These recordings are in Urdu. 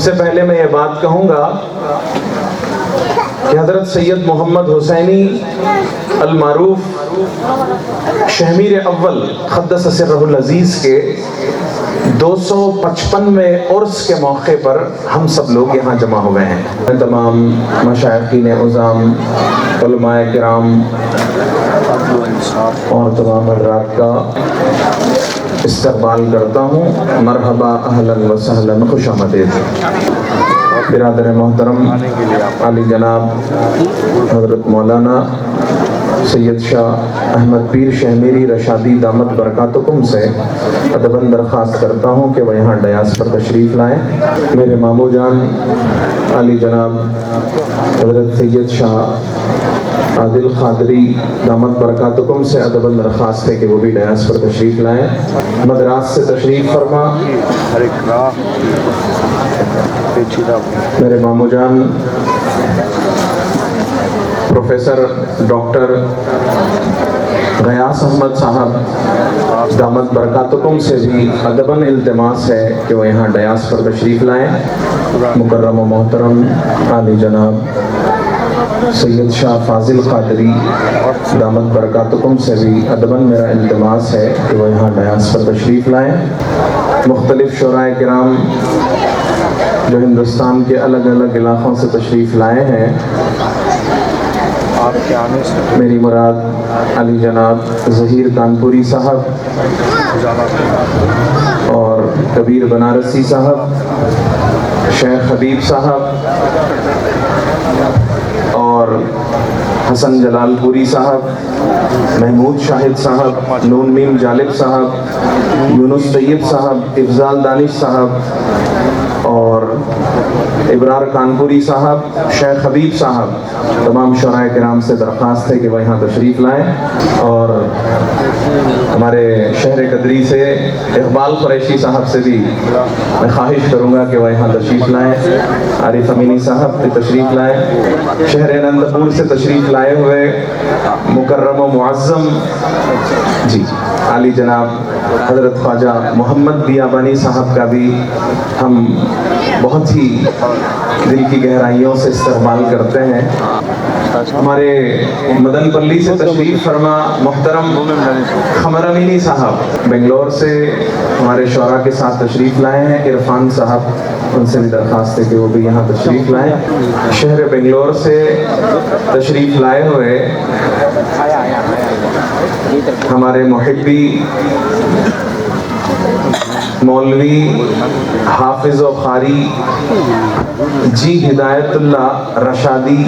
سے پہلے میں یہ بات کہوں گا کہ حضرت سید محمد حسینی المعروف شہمیر اول قدس سرہ العزیز کے 255ویں عرس کے موقع پر ہم سب لوگ یہاں جمع ہوئے ہیں. تمام مشائخین عظام، علماء کرام اور تمام حضرات کا استقبال کرتا ہوں. مرحبا، اہلا و سہلا، خوش آمدید. برادر محترم علی جناب حضرت مولانا سید شاہ احمد پیر شہمیری رشادی دامت برکاتکم سے ادباً درخواست کرتا ہوں کہ وہ یہاں ڈیاس پر تشریف لائیں. میرے مامو جان علی جناب حضرت سید شاہ عادل قادری دامت برکاتکم سے ادباً درخواست ہے کہ وہ بھی ڈیاس پر تشریف لائیں. مدراس سے تشریف فرما میرے مامو جان پروفیسر ڈاکٹر غیاث احمد صاحب دامت برکاتکم سے بھی ادباً التماس ہے کہ وہ یہاں ڈیاس پر تشریف لائیں. مکرم و محترم عالی جناب سید شاہ فاضل قادری دامت برکاتکم سے بھی ادباً میرا التماس ہے کہ وہ یہاں ڈیاس پر تشریف لائیں. مختلف شعراء کرام جو ہندوستان کے الگ الگ علاقوں سے تشریف لائے ہیں، میری مراد علی جناب ظہیر کانپوری صاحب اور کبیر بنارسی صاحب، شیخ حبیب صاحب اور حسن جلال پوری صاحب، محمود شاہد صاحب، نون میم جالب صاحب، یونس طیب صاحب، افضال دانش صاحب اور ابرار کانپوری صاحب، شیخ حبیب صاحب. تمام شعراء کرام سے درخواست ہے کہ وہ یہاں تشریف لائیں. اور ہمارے شہر قدری سے اقبال قریشی صاحب سے بھی میں خواہش کروں گا کہ وہ یہاں تشریف لائیں. عارف امینی صاحب بھی تشریف لائیں. شہر انندپور سے تشریف لائے ہوئے مکرم و معظم جی علی جناب حضرت خواجہ محمد بیابانی صاحب کا بھی ہم بہت ہی دل کی گہرائیوں سے استقبال کرتے ہیں. ہمارے مدن پلی سے تشریف فرما محترم قمر امینی صاحب بنگلور سے ہمارے شعراء کے ساتھ تشریف لائے ہیں. عرفان صاحب، ان سے بھی درخواست ہے کہ وہ بھی یہاں تشریف لائیں. شہر بنگلور سے تشریف لائے ہوئے ہمارے محبی مولوی حافظ و قاری جی ہدایت اللہ رشادی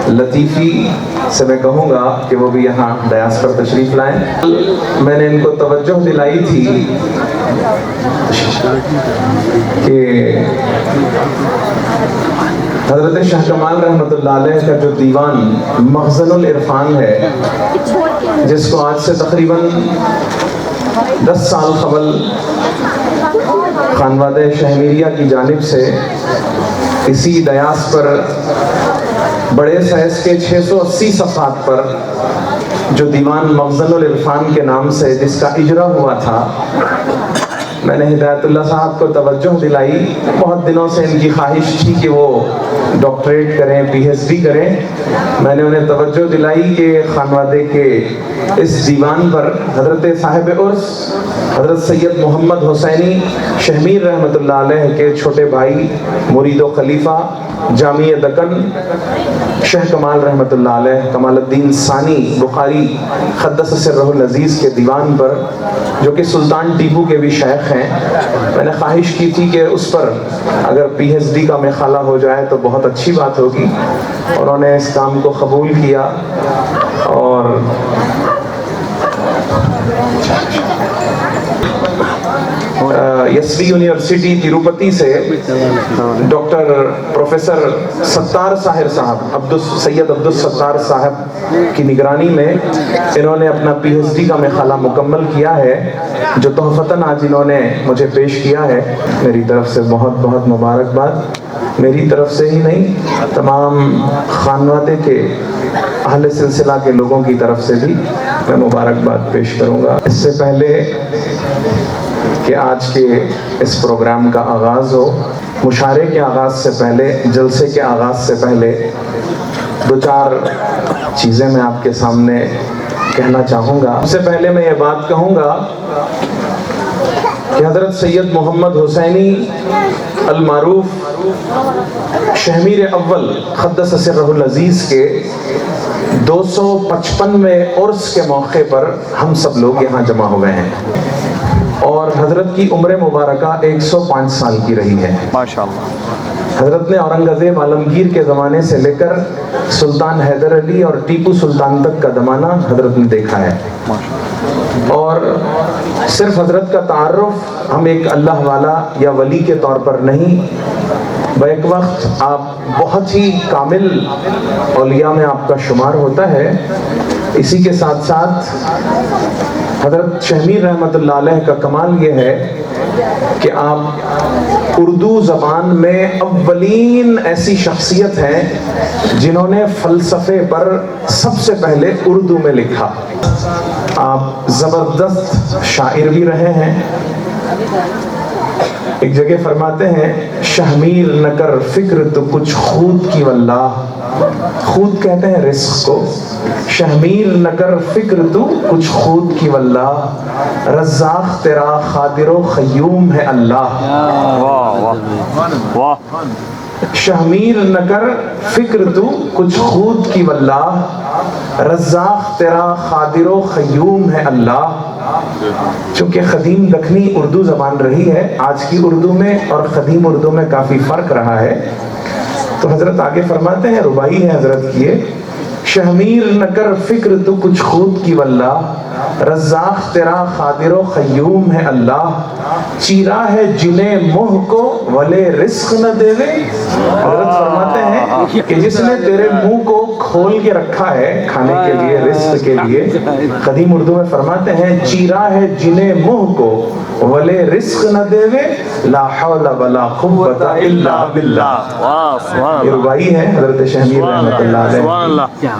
لطیفی سے میں کہوں گا کہ وہ بھی یہاں ڈیاس پر تشریف لائیں. میں نے ان کو توجہ دلائی تھی کہ حضرت شاہ کمال رحمۃ اللہ علیہ کا جو دیوان مخزن العرفان ہے، جس کو آج سے تقریباً 10 سال قبل خانوادہ شہمیریہ کی جانب سے اسی ڈیاس پر بڑے سائز کے 680 صفحات پر جو دیوان مخزن العرفان کے نام سے جس کا اجرا ہوا تھا، میں نے ہدایت اللہ صاحب کو توجہ دلائی. بہت دنوں سے ان کی خواہش تھی کہ وہ ڈاکٹریٹ کریں، پی ایچ ڈی کریں. میں نے انہیں توجہ دلائی کہ خانوادے کے اس دیوان پر حضرت صاحب عرس حضرت سید محمد حسینی شہمیر رحمۃ اللہ علیہ کے چھوٹے بھائی مرید و خلیفہ جامع دکن شیخ کمال رحمۃ اللہ علیہ کمال الدین ثانی بخاری قدس سرہ العزیز کے دیوان پر، جو کہ سلطان ٹیپو کے بھی شیخ ہیں، میں نے خواہش کی تھی کہ اس پر اگر پی ایچ ڈی کا مخالہ ہو جائے تو بہت اچھی بات ہوگی. انہوں نے اس کام کو قبول کیا اور یسوی یونیورسٹی تروپتی سے ڈاکٹر پروفیسر ستار صاحب سید عبدالستار صاحب کی نگرانی میں انہوں نے اپنا پی ایچ ڈی کا مقالہ مکمل کیا ہے، جو تحفتاً آج انہوں نے مجھے پیش کیا ہے. میری طرف سے بہت بہت مبارکباد. میری طرف سے ہی نہیں، تمام خانوادے کے اہل سلسلہ کے لوگوں کی طرف سے بھی میں مبارکباد پیش کروں گا. اس سے پہلے کہ آج کے اس پروگرام کا آغاز ہو، مشاعرے کے آغاز سے پہلے، جلسے کے آغاز سے پہلے دو چار چیزیں میں آپ کے سامنے کہنا چاہوں گا۔ سب سے پہلے میں یہ بات کہوں گا کہ حضرت سید محمد حسینی المعروف شہمیر اول قدس سرہ العزیز کے 255ویں عرس کے موقع پر ہم سب لوگ یہاں جمع ہوئے ہیں، اور حضرت کی عمر مبارکہ 105 سال کی رہی ہے ماشاءاللہ۔ حضرت نے اورنگزیب عالمگیر کے زمانے سے لے کر سلطان حیدر علی اور ٹیپو سلطان تک کا زمانہ حضرت نے دیکھا ہے، اور صرف حضرت کا تعارف ہم ایک اللہ والا یا ولی کے طور پر نہیں، بیک وقت آپ بہت ہی کامل اولیاء میں آپ کا شمار ہوتا ہے۔ اسی کے ساتھ ساتھ حضرت شہمیر رحمۃ اللہ علیہ کا کمال یہ ہے کہ آپ اردو زبان میں اولین ایسی شخصیت ہیں جنہوں نے فلسفے پر سب سے پہلے اردو میں لکھا۔ آپ زبردست شاعر بھی رہے ہیں۔ ایک جگہ فرماتے ہیں شہمیر نہ کر فکر تو کچھ خود کی واللہ، خود کہتے ہیں رزق کو، شہمیر نہ کر فکر تو کچھ خود کی واللہ، رزاق تیرا قادر و قیوم ہے اللہ۔ شہمیر نہ کر فکر تو کچھ خود کی واللہ، رزاق تیرا قادر و قیوم ہے اللہ۔ چونکہ قدیم دکنی اردو زبان رہی ہے، آج کی اردو میں اور قدیم اردو میں کافی فرق رہا ہے، تو حضرت آگے فرماتے ہیں، ربائی ہے حضرت کی، شہمیر نہ کر فکر تو کچھ خود کی واللہ، رزاق تیرا قادر و قیوم ہے اللہ، چیرا ہے جنہیں منہ کو ولے رزق نہ دیوے۔ حضرت فرماتے ہیں کہ جس نے تیرے منہ کو کھول کے رکھا ہے کھانے کے لیے، رزق کے لیے، قدیم اردو میں فرماتے ہیں چیرا ہے جنہیں منہ کو ولے رزق نہ دیوے، لا حول ولا قوت الا باللہ۔ یہ ربائی ہے حضرت شہمیر رحمۃ اللہ علیہ۔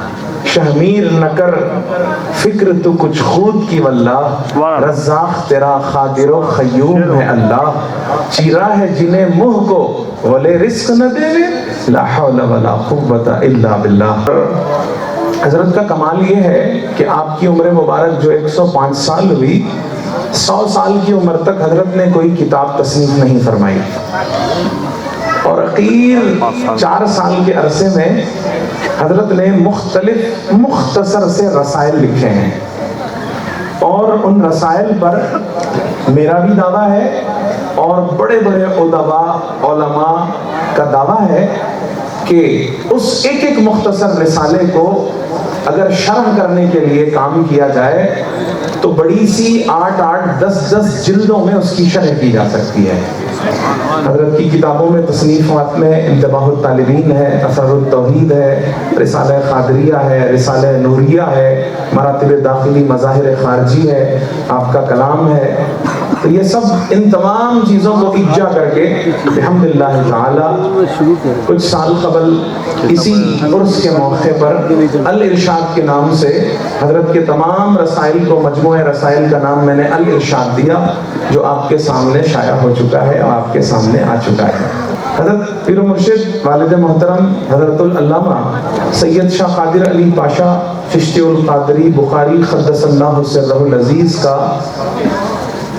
شہمیر نہ کر فکر تو کچھ خود کی واللہ، رزاق تیرا قادر و قیوم ہے اللہ، چیرا ہے جنہیں منہ کو ولے رزق نہ دیوے، لا حول ولا قوت الا باللہ۔ حضرت کا کمال یہ ہے کہ آپ کی عمر مبارک جو 105 سال ہوئی، 100 سال کی عمر تک حضرت نے کوئی کتاب تصنیف نہیں فرمائی، اور اخیر 4 سال کے عرصے میں حضرت نے مختلف مختصر سے رسائل لکھے ہیں، اور ان رسائل پر میرا بھی دعویٰ ہے اور بڑے بڑے علماء کا دعویٰ ہے کہ اس ایک ایک مختصر رسالے کو اگر شرح کرنے کے لیے کام کیا جائے تو بڑی سی 8-8 10-10 جلدوں میں اس کی شرح کی جا سکتی ہے۔ حضرت کی کتابوں میں تصنیفات میں انتباہ الطالبین ہے، اثر التوحید ہے، رسالہ قادریہ ہے، رسالہ نوریہ ہے، مراتب داخلی مظاہر خارجی ہے، آپ کا کلام ہے۔ تو یہ سب ان تمام چیزوں کو اجا کر کے الحمدللہ تعالی کچھ سال قبل اسی عرس کے موقع پر الارشاد کے نام سے حضرت کے تمام رسائل کو، مجموعہ رسائل کا نام میں نے الارشاد دیا، جو آپ کے سامنے شائع ہو چکا ہے اور آپ کے سامنے آ چکا ہے۔ حضرت پیر و مرشد والد محترم حضرت العلامہ سید شاہ قادر علی پاشا چشتی القادری بخاری قدس اللہ سرہ العزیز کا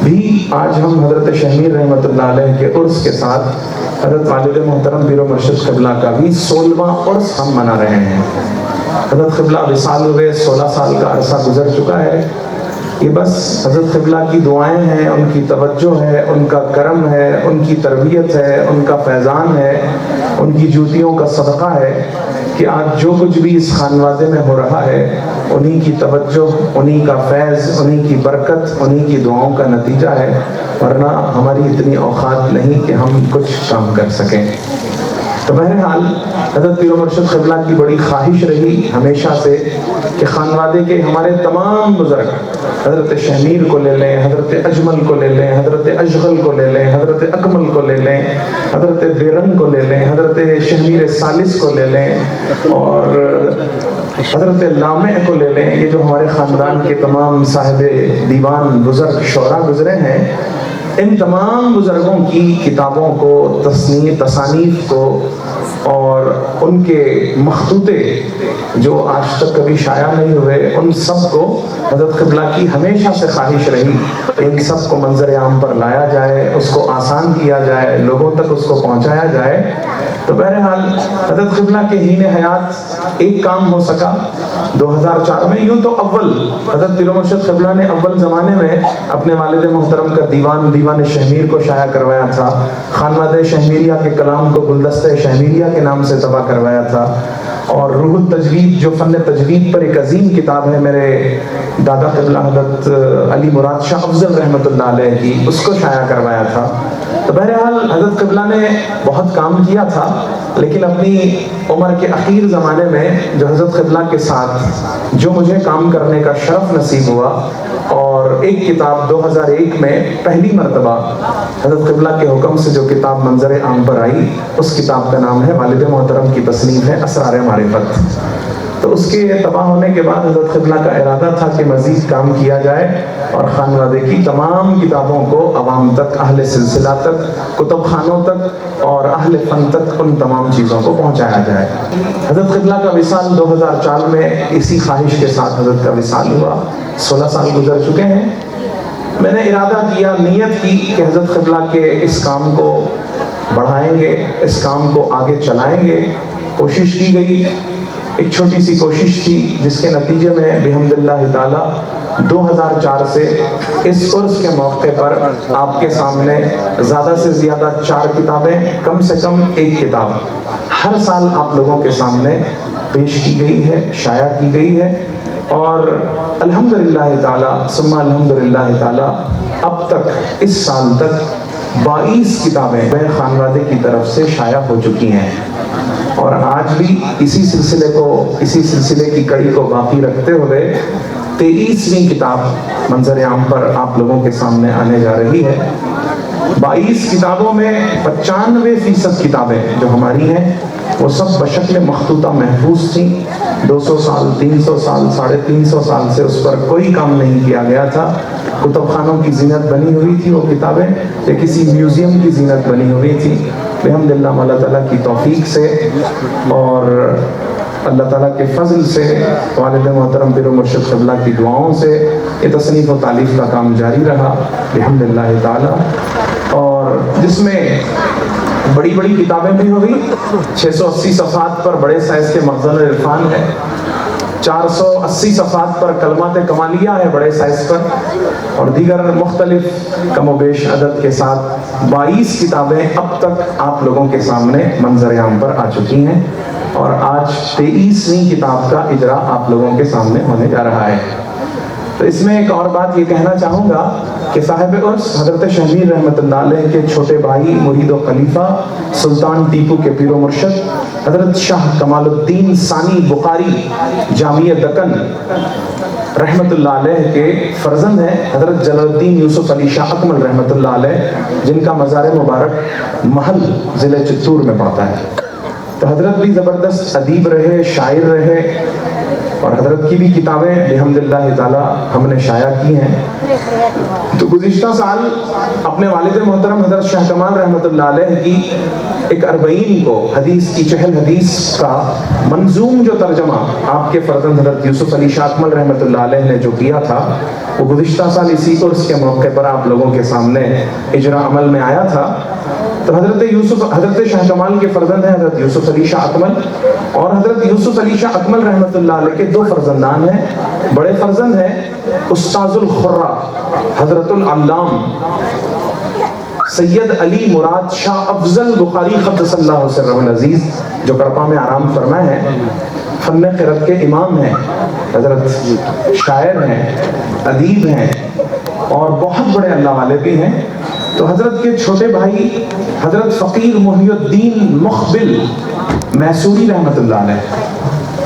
بھی آج ہم حضرت شہمیر رحمۃ اللہ علیہ کے عرس کے ساتھ حضرت والد محترم پیر و مرشد قبلہ کا بھی 16واں عرس ہم منا رہے ہیں۔ حضرت قبلہ وصال ہوئے 16 سال کا عرصہ گزر چکا ہے۔ یہ بس حضرت قبلہ کی دعائیں ہیں، ان کی توجہ ہے، ان کا کرم ہے، ان کی تربیت ہے، ان کا فیضان ہے، ان کی جوتیوں کا صدقہ ہے کہ آج جو کچھ بھی اس خانوادے میں ہو رہا ہے انہی کی توجہ، انہی کا فیض، انہی کی برکت، انہی کی دعاؤں کا نتیجہ ہے، ورنہ ہماری اتنی اوقات نہیں کہ ہم کچھ کام کر سکیں۔ تو بہرحال حضرت پیر و مرشد قبلہ کی بڑی خواہش رہی ہمیشہ سے کہ خانوادے کے ہمارے تمام بزرگ، حضرت شہمیر کو لے لیں، حضرت اجمل کو لے لیں، حضرت اشغل کو لے لیں، حضرت اکمل کو لے لیں، حضرت بیرنگ کو لے لیں، حضرت شہمیر ثالث کو لے لیں، اور حضرت لامع کو لے لیں، یہ جو ہمارے خاندان کے تمام صاحب دیوان بزرگ شعراء گزرے ہیں، ان تمام بزرگوں کی کتابوں کو، تصانیف کو اور ان کے مخطوطے جو آج تک کبھی شائع نہیں ہوئے، ان سب کو حضرت قبلہ کی ہمیشہ سے خواہش رہی کہ ان سب کو منظر عام پر لایا جائے، اس کو آسان کیا جائے، لوگوں تک اس کو پہنچایا جائے۔ تو بہرحال حضرت قبلہ کے حین حیات ایک کام ہو سکا 2004 میں۔ یوں تو اول حضرت پیر و مرشد قبلہ نے اول زمانے میں اپنے والد محترم کا دیوان شہمیر کو شائع کروایا تھا، خانوادہ شہمیریہ کے کلام کو گلدستہ شہمیریہ کے نام سے طبع کروایا تھا، اور روح التجوید جو فن تجوید پر ایک عظیم کتاب ہے میرے دادا قبلہ حضرت علی مراد شاہ افضل رحمۃ اللہ علیہ کی، اس کو شائع کروایا تھا۔ تو بہرحال حضرت قبلہ نے بہت کام کیا تھا، لیکن اپنی عمر کے اخیر زمانے میں جو حضرت قبلہ کے ساتھ جو مجھے کام کرنے کا شرف نصیب ہوا، اور ایک کتاب 2001 میں پہلی مرتبہ حضرت قبلہ کے حکم سے جو کتاب منظر عام پر آئی، اس کتاب کا نام ہے، والد محترم کی تصنیف ہے، اسرار معرفت۔ تو اس کے تباہ ہونے کے بعد حضرت قبلہ کا ارادہ تھا کہ مزید کام کیا جائے اور خانوادے کی تمام کتابوں کو عوام تک، اہل سلسلہ تک، کتب خانوں تک اور اہل فن تک ان تمام چیزوں کو پہنچایا جائے۔ حضرت قبلہ کا وصال 2004 میں اسی خواہش کے ساتھ حضرت کا وصال ہوا۔ 16 سال گزر چکے ہیں۔ میں نے ارادہ کیا، نیت کی کہ حضرت قبلہ کے اس کام کو بڑھائیں گے، اس کام کو آگے چلائیں گے۔ کوشش کی گئی، ایک چھوٹی سی کوشش تھی، جس کے نتیجے میں بحمد اللہ تعالی 2004 سے اس عرس کے موقع پر آپ کے سامنے زیادہ سے زیادہ 4 کتابیں، کم سے کم 1 کتاب ہر سال آپ لوگوں کے سامنے پیش کی گئی ہے، شائع کی گئی ہے، اور الحمدللہ تعالی ثم الحمدللہ تعالی اب تک اس سال تک 22 کتابیں خانوادے کی طرف سے شائع ہو چکی ہیں، اور آج بھی اسی سلسلے کی کڑی کو باقی رکھتے ہوئے 23ویں کتاب منظر عام پر آپ لوگوں کے سامنے آنے جا رہی ہے۔ 22 کتابوں میں 95% کتابیں جو ہماری ہیں وہ سب بشکل مخطوطہ محفوظ تھیں۔ 200 سال، 300 سال، 350 سال سے اس پر کوئی کام نہیں کیا گیا تھا۔ کتب خانوں کی زینت بنی ہوئی تھی وہ کتابیں، یا کسی میوزیم کی زینت بنی ہوئی تھی۔ الحمدللہ اللہ تعالیٰ کی توفیق سے اور اللہ تعالیٰ کے فضل سے، والد محترم پیر و مرشد قبلہ کی دعاؤں سے یہ تصنیف و تالیف کا کام جاری رہا الحمدللہ تعالیٰ، اور جس میں بڑی بڑی کتابیں بھی ہوئی۔ 680 صفحات پر بڑے سائز کے مخزن العرفان ہے، 480 صفحات پر کلمات کمالیہ ہے بڑے سائز پر، اور دیگر مختلف کم و بیش عدد کے ساتھ 22 کتابیں اب تک آپ لوگوں کے سامنے منظر عام پر آ چکی ہیں، اور آج 23ویں کتاب کا اجرا آپ لوگوں کے سامنے ہونے جا رہا ہے۔ تو اس میں ایک اور بات یہ کہنا چاہوں گا کہ صاحب عرس حضرت شہمیر رحمۃ اللہ علیہ کے چھوٹے بھائی مرید و خلیفہ سلطان ٹیپو کے پیر و مرشد حضرت شاہ کمال الدین ثانی بخاری جامعہ دکن رحمۃ اللہ علیہ کے فرزند ہیں حضرت جلال الدین یوسف علی شاہ اکمل رحمۃ اللہ علیہ، جن کا مزار مبارک محل ضلع چتور میں پڑتا ہے۔ تو حضرت بھی زبردست ادیب رہے، شاعر رہے، اور حضرت کی بھی کتابیں بحمدللہ تعالی ہم نے شائع کی ہیں۔ تو گزشتہ سال اپنے والد محترم حضرت شاہ کمال رحمۃ اللہ علیہ کی ایک 40 کو حدیث کی 40 حدیث کا منظوم جو ترجمہ آپ کے فرزند حضرت یوسف علی شاہ اکمل رحمۃ اللہ علیہ نے جو کیا تھا، وہ گزشتہ سال اسی عرس کے موقع پر آپ لوگوں کے سامنے اجرا عمل میں آیا تھا۔ تو حضرت شاہ کمال کے فرزند ہیں حضرت یوسف علی شاہ اکمل، اور حضرت یوسف علی شاہ اکمل رحمۃ اللہ علیہ کے 2 فرزندان ہیں۔ بڑے فرزند ہیں استاذ الخرا حضرت العلام سید علی مراد شاہ افضل بخاری قدس اللہ سرہ العزیز، جو کرپا میں آرام فرما ہے، فن قرأت کے امام ہیں، حضرت شاعر ہیں، ادیب ہیں، اور بہت بڑے اللہ والے بھی ہیں۔ تو حضرت کے چھوٹے بھائی حضرت فقیر محی الدین مقبل میسوری رحمۃ اللہ علیہ،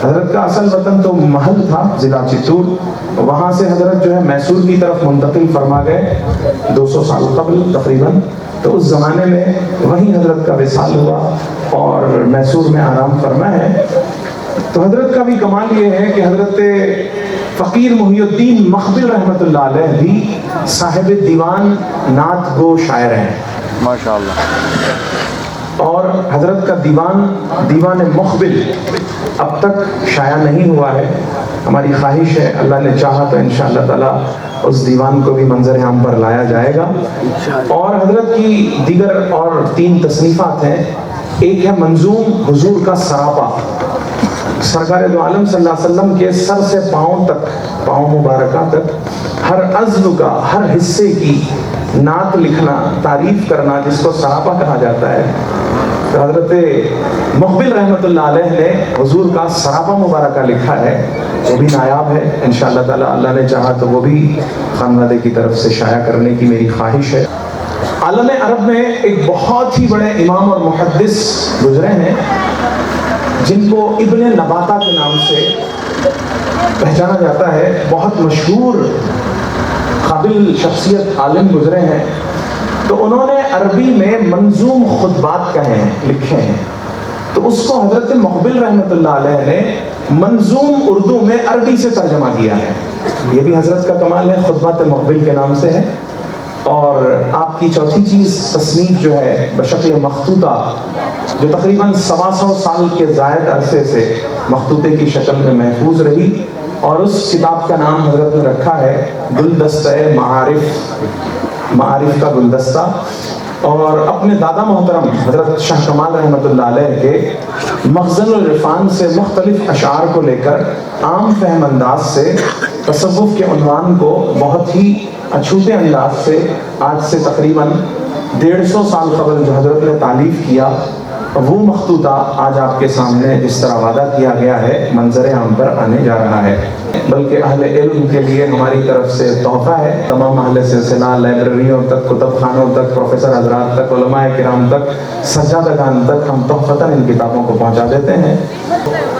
حضرت کا اصل وطن تو محل تھا ضلع چتور، وہاں سے حضرت جو ہے میسور کی طرف منتقل فرما گئے 200 سال قبل تقریباً۔ تو اس زمانے میں وہیں حضرت کا وصال ہوا اور میسور میں آرام فرما ہے۔ تو حضرت کا بھی کمال یہ ہے کہ حضرت فقیر محی الدین مقبل رحمۃ اللہ علیہ بھی صاحب دیوان نعت گو شاعر ہیں ماشاءاللہ. اور حضرت کا دیوان مقبل اب تک شائع نہیں ہوا ہے. ہماری خواہش ہے اللہ نے چاہا تو انشاءاللہ تعالیٰ اس دیوان کو بھی منظر عام پر لایا جائے گا. اور حضرت کی دیگر اور 3 تصنیفات ہیں. ایک ہے منظوم حضور کا سراپا. سرکار دو عالم صلی اللہ علیہ وسلم کے سر سے پاؤں تک، پاؤں مبارکہ تک ہر عضو کا، ہر حصے کی نعت لکھنا، تعریف کرنا، جس کو سراپا کہا جاتا ہے. تو حضرت مقبل رحمۃ اللہ علیہ نے حضور کا سراپا مبارکہ لکھا ہے، وہ بھی نایاب ہے. انشاءاللہ تعالیٰ اللہ نے چاہا تو وہ بھی خانوادے کی طرف سے شائع کرنے کی میری خواہش ہے. عالم عرب میں ایک بہت ہی بڑے امام اور محدث گزرے ہیں جن کو ابن نباتہ کے نام سے پہچانا جاتا ہے. بہت مشہور قابل شخصیت عالم گزرے ہیں. تو انہوں نے عربی میں منظوم خطبات کہے ہیں، لکھے ہیں. تو اس کو حضرت مقبل رحمۃ اللہ علیہ نے منظوم اردو میں عربی سے ترجمہ کیا ہے. یہ بھی حضرت کا کمال ہے، خطبات مقبل کے نام سے ہے. اور آپ کی چوتھی چیز تصنیف جو ہے بشکل مخطوطہ، جو تقریباً 125 سال کے زائد عرصے سے مخطوطے کی شکل میں محفوظ رہی. اور اس کتاب کا نام حضرت نے رکھا ہے گلدستہ معارف، معارف کا گلدستہ. اور اپنے دادا محترم حضرت شاہ کمال رحمۃ اللہ علیہ کے مخزن العرفان سے مختلف اشعار کو لے کر عام فہم انداز سے تصوف کے عنوان کو بہت ہی اچھوتے انداز سے آج سے تقریباً 150 سال قبل جو حضرت نے تالیف کیا، وہ مخطوطہ آج آپ کے سامنے جس طرح وعدہ کیا گیا ہے منظر عام پر آنے جا رہا ہے. بلکہ اہل علم کے لیے ہماری طرف سے تحفہ ہے. تمام اہل سلسلہ، لائبریریوں تک، کتب خانوں تک، پروفیسر حضرات تک، علماء کرام تک، سجادگان تک ہم تحفتاً ان کتابوں کو پہنچا دیتے ہیں.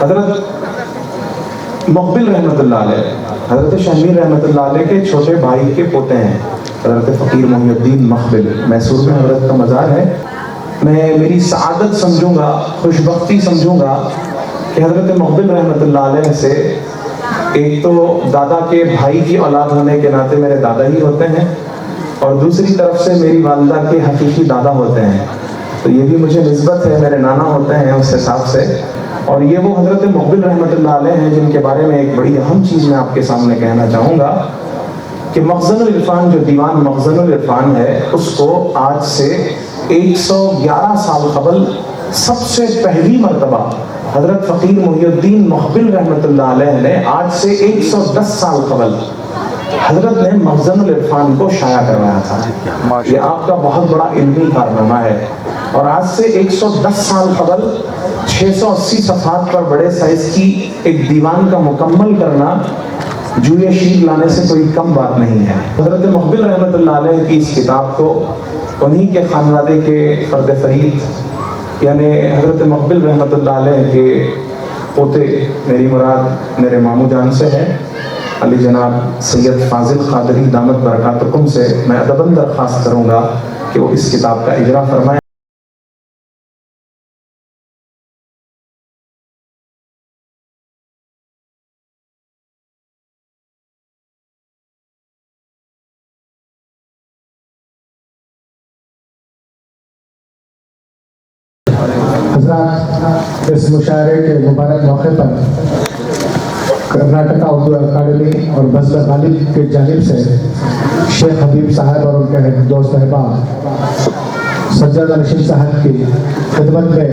حضرت مقبل رحمۃ اللہ علیہ حضرت شہمیر رحمۃ اللہ علیہ کے چھوٹے بھائی کے پوتے ہیں. حضرت فقیر محی الدین مقبل میسور میں حضرت کا مزار ہے. میں میری سعادت سمجھوں گا، خوش بختی سمجھوں گا کہ حضرت مقبل رحمۃ اللہ علیہ سے ایک تو دادا کے بھائی کی اولاد ہونے کے ناطے میرے دادا ہی ہوتے ہیں، اور دوسری طرف سے میری والدہ کے حقیقی دادا ہوتے ہیں. تو یہ بھی مجھے نسبت ہے، میرے نانا ہوتے ہیں اس حساب سے. اور یہ وہ حضرت مقبل رحمۃ اللہ علیہ ہیں جن کے بارے میں ایک بڑی اہم چیز میں آپ کے سامنے کہنا چاہوں گا کہ مخزن العرفان، جو دیوان مخزن العرفان ہے، اس کو آج سے 111 سال قبل سب سے پہلی مرتبہ حضرت فقیر محی الدین مقبل رحمۃ اللہ علیہ نے آج سے 110 سال قبل حضرت نے مخزن العرفان کو شائع کروایا تھا. یہ آپ کا بہت بڑا علمی کارنامہ ہے. اور آج سے 110 سال قبل 680 صفحات پر بڑے سائز کی ایک دیوان کا مکمل کرنا جوئے شیر لانے سے کوئی کم بات نہیں ہے. حضرت مقبل رحمۃ اللہ علیہ کی اس کتاب کو انہی کے خانوادے کے فرد فرید یعنی حضرت مقبل رحمۃ اللہ علیہ کے پوتے، میری مراد میرے ماموں جان سے ہے، علی جناب سید فاضل قادری دامت برکاتکم سے میں ادباً درخواست کروں گا کہ وہ اس کتاب کا اجرا فرمائیں. حضرات، اس مشاعرے کے مبارک موقع پر کرناٹکا اردو اکیڈمی اور بزر غالب کی جانب سے شیخ حبیب صاحب اور ان کے دوست احباب سجادہ نشین صاحب کی خدمت میں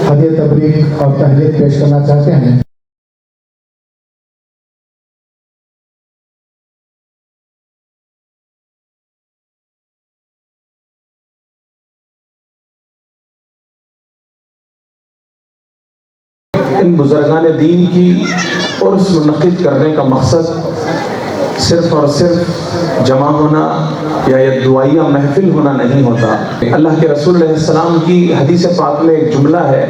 ہدیہ تبریک اور تہنیت پیش کرنا چاہتے ہیں. ان بزرگان دین کی عرس منعقد کرنے کا مقصد صرف اور صرف جمع ہونا یا یہ دعائیہ محفل ہونا نہیں ہوتا. اللہ کے رسول علیہ السلام کی حدیث پاک میں ایک جملہ ہے،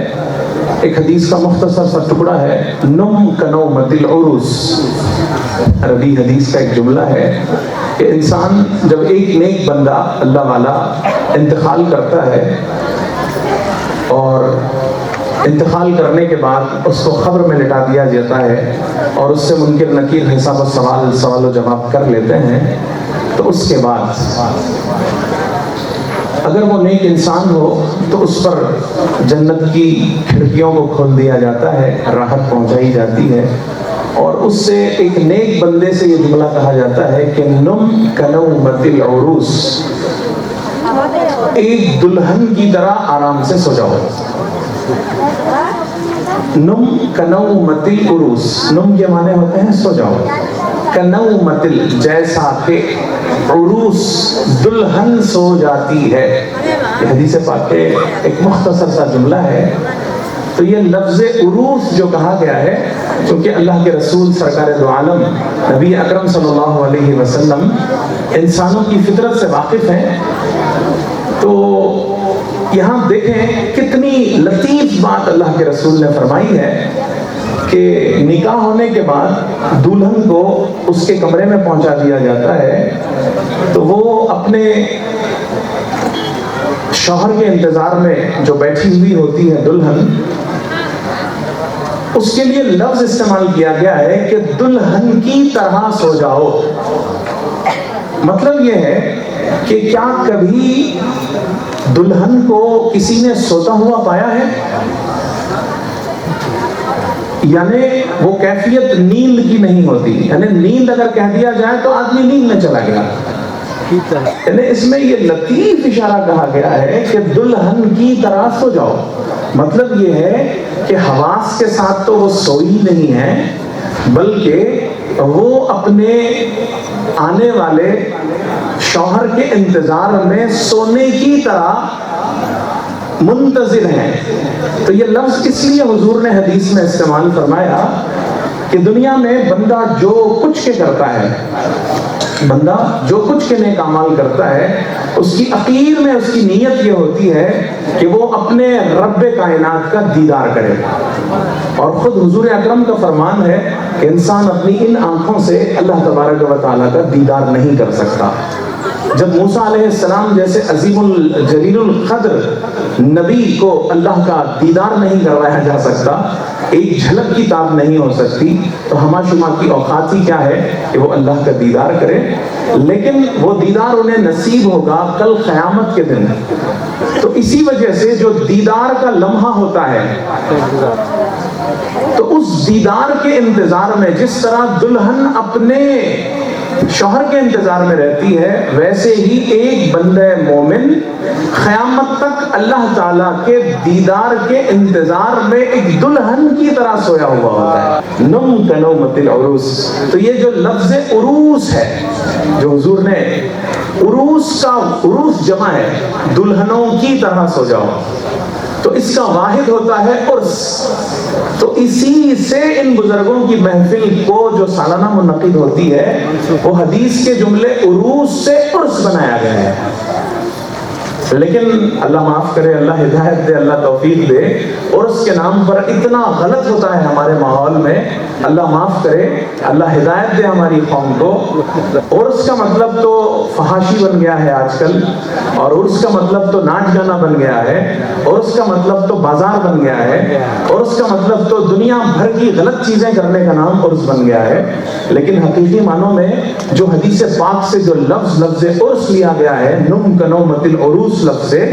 ایک حدیث کا مختصر سا ٹکڑا ہے، نم کنومت العروس. عربی حدیث کا ایک جملہ ہے کہ انسان جب ایک نیک بندہ اللہ والا انتقال کرتا ہے اور انتقال کرنے کے بعد اس کو قبر میں لٹا دیا جاتا ہے اور اس سے منکر نکیر حساب و سوال و جواب کر لیتے ہیں، تو اس کے بعد اگر وہ نیک انسان ہو تو اس پر جنت کی کھڑکیوں کو کھول دیا جاتا ہے، راحت پہنچائی جاتی ہے، اور اس سے ایک نیک بندے سے یہ جملہ کہا جاتا ہے کہ نم کنومت العروس، ایک دلہن کی طرح آرام سے سو جاؤ۔ نم کنومت العروس، نم کے معنی ہوتے ہیں سو جاؤ، کنومت جیسا کہ عروس دلہن سو جاتی ہے۔ یہ حدیث پاک کے ایک مختصر سا جملہ ہے۔ تو یہ لفظ عروس جو کہا گیا ہے، چونکہ اللہ کے رسول سرکار دو عالم نبی اکرم صلی اللہ علیہ وسلم انسانوں کی فطرت سے واقف ہیں، تو یہاں دیکھیں کتنی لطیف بات اللہ کے رسول نے فرمائی ہے کہ نکاح ہونے کے بعد دلہن کو اس کے کمرے میں پہنچا دیا جاتا ہے، تو وہ اپنے شوہر کے انتظار میں جو بیٹھی ہوئی ہوتی ہے دلہن، اس کے لیے لفظ استعمال کیا گیا ہے کہ دلہن کی طرح سو جاؤ۔ مطلب یہ ہے کہ کیا کبھی دلہن کو کسی نے سوتا ہوا پایا ہے؟ یعنی وہ کیفیت نیند کی نہیں ہوتی، یعنی نیند اگر کہہ دیا جائے تو آدمی نیند میں چلا گیا، یعنی اس میں یہ لطیف اشارہ کہا گیا ہے کہ دلہن کی طرح سو جاؤ۔ مطلب یہ ہے کہ حواس کے ساتھ تو وہ سوئی نہیں ہے، بلکہ وہ اپنے آنے والے شوہر کے انتظار میں سونے کی طرح منتظر ہیں۔ تو یہ لفظ اس لیے حضور نے حدیث میں استعمال فرمایا کہ دنیا میں بندہ جو کچھ کے کرتا ہے، بندہ جو کچھ کے نیک اعمال کرتا ہے، اس کی اخیر میں اس کی نیت یہ ہوتی ہے کہ وہ اپنے رب کائنات کا دیدار کرے۔ اور خود حضور اکرم کا فرمان ہے کہ انسان اپنی ان آنکھوں سے اللہ تبارک و تعالیٰ کا دیدار نہیں کر سکتا۔ جب موسیٰ علیہ السلام جیسے عظیم الجلیل القدر نبی کو اللہ کا دیدار نہیں کروایا جا سکتا، ایک جھلک کی تاب نہیں ہو سکتی، تو ہما شما کی اوقات ہی کیا ہے کہ وہ اللہ کا دیدار کرے، لیکن وہ دیدار انہیں نصیب ہوگا کل قیامت کے دن۔ تو اسی وجہ سے جو دیدار کا لمحہ ہوتا ہے، تو اس دیدار کے انتظار میں جس طرح دلہن اپنے شوہر کے انتظار میں رہتی ہے، ویسے ہی ایک بندہ مومن قیامت تک اللہ تعالیٰ کے دیدار کے انتظار میں ایک دلہن کی طرح سویا ہوا ہوتا ہے۔ نم کنومت العروس، تو یہ جو لفظ عروس ہے جو حضور نے عروس کا، عروس جمع ہے دلہنوں کی طرح سو جاؤ، تو اس کا واحد ہوتا ہے عرس۔ تو اسی سے ان بزرگوں کی محفل کو جو سالانہ منعقد ہوتی ہے، وہ حدیث کے جملے عروس سے عرس بنایا گیا ہے۔ لیکن اللہ معاف کرے، اللہ ہدایت دے، اللہ توفیق دے، عرس کے نام پر اتنا غلط ہوتا ہے ہمارے ماحول میں، اللہ معاف کرے، اللہ ہدایت دے ہماری قوم کو۔ عرس کا مطلب تو فحاشی بن گیا ہے آج کل، اور عرس کا مطلب تو ناچ گانا بن گیا ہے، عرس کا مطلب تو بازار بن گیا ہے، عرس کا مطلب تو دنیا بھر کی غلط چیزیں کرنے کا نام عرس بن گیا ہے۔ لیکن حقیقی معنوں میں جو حدیث پاک سے جو لفظ عرس لیا گیا ہے، نم کنومت العروس لفظ سے،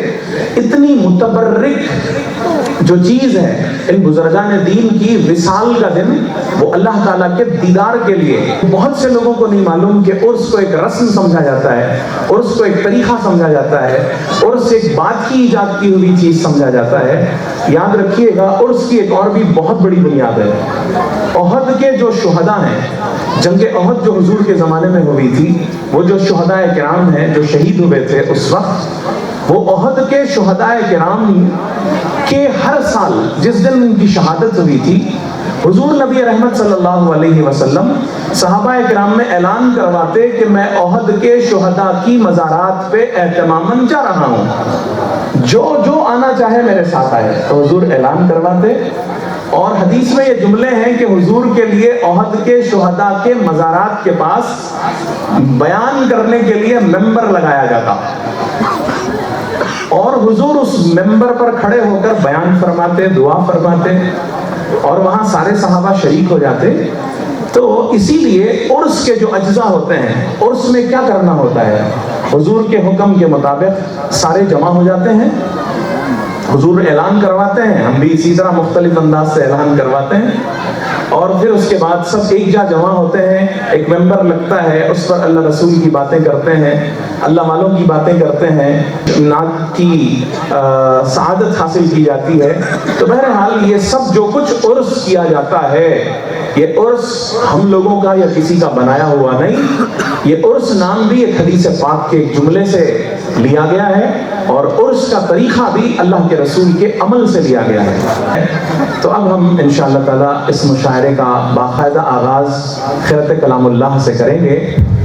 اتنی متبرک جو چیز ہے ان بزرگان دین کی، وصال کا دن، وہ اللہ تعالیٰ کے دیدار کے لیے۔ بہت سے لوگوں کو نہیں معلوم کہ عرس کو ایک رسم سمجھا جاتا ہے، عرس کو ایک طریقہ سمجھا جاتا ہے، عرس ایک بات کی ایجاد کی ہوئی چیز سمجھا جاتا ہے۔ یاد رکھیے گا، عرس کی ایک اور بھی بہت بڑی بنیاد ہے۔ احد کے جو شہداء ہیں، جنگ احد جو حضور کے زمانے میں ہوئی تھی، وہ جو شہداء کرام ہیں جو شہید ہوئے تھے اس وقت، وہ احد کے شہداء کرام کے ہر سال جس دن ان کی شہادت ہوئی تھی، حضور نبی رحمت صلی اللہ علیہ وسلم صحابہ کرام میں اعلان کرواتے کہ میں احد کے شہداء کی مزارات پہ اہتماماً جا رہا ہوں، جو آنا چاہے میرے ساتھ آئے۔ تو حضور اعلان کرواتے، اور حدیث میں یہ جملے ہیں کہ حضور کے لیے احد کے شہداء کے مزارات کے پاس بیان کرنے کے لیے ممبر لگایا جاتا۔ اور حضور اس ممبر پر کھڑے ہو کر بیان فرماتے، دعا فرماتے اور وہاں سارے صحابہ شریک ہو جاتے. تو اسی لیے عرس کے جو اجزاء ہوتے ہیں، عرس میں کیا کرنا ہوتا ہے؟ حضور کے حکم کے مطابق سارے جمع ہو جاتے ہیں، حضور اعلان کرواتے ہیں، ہم بھی اسی طرح مختلف انداز سے اعلان کرواتے ہیں، اور پھر اس کے بعد سب ایک جا جمع ہوتے ہیں، ایک ممبر لگتا ہے، اس پر اللہ رسول کی باتیں کرتے ہیں، اللہ والوں کی باتیں کرتے ہیں، نعت کی سعادت حاصل کی جاتی ہے. تو بہرحال یہ سب جو کچھ عرس کیا جاتا ہے، یہ عرس ہم لوگوں کا یا کسی کا بنایا ہوا نہیں. یہ عرس نام بھی ایک حدیث پاک کے ایک جملے سے لیا گیا ہے، اور عرس کا طریقہ بھی اللہ کے رسول کے عمل سے لیا گیا ہے. تو اب ہم انشاءاللہ تعالیٰ اس مشاعرے کا باقاعدہ آغاز خیرت کلام اللہ سے کریں گے.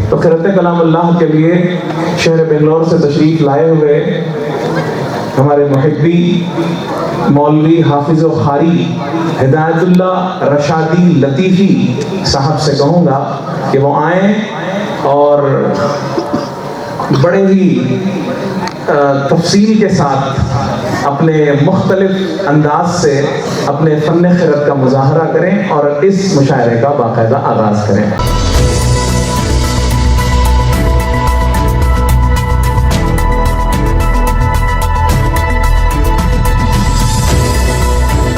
تو خیرت کلام اللہ کے لیے شہر بنگلور سے تشریف لائے ہوئے ہمارے محبی مولوی حافظ و قاری ہدایت اللہ رشادی لطیفی صاحب سے کہوں گا کہ وہ آئیں اور بڑے ہی تفصیل کے ساتھ اپنے مختلف انداز سے اپنے فن خیرت کا مظاہرہ کریں اور اس مشاعرے کا باقاعدہ آغاز کریں.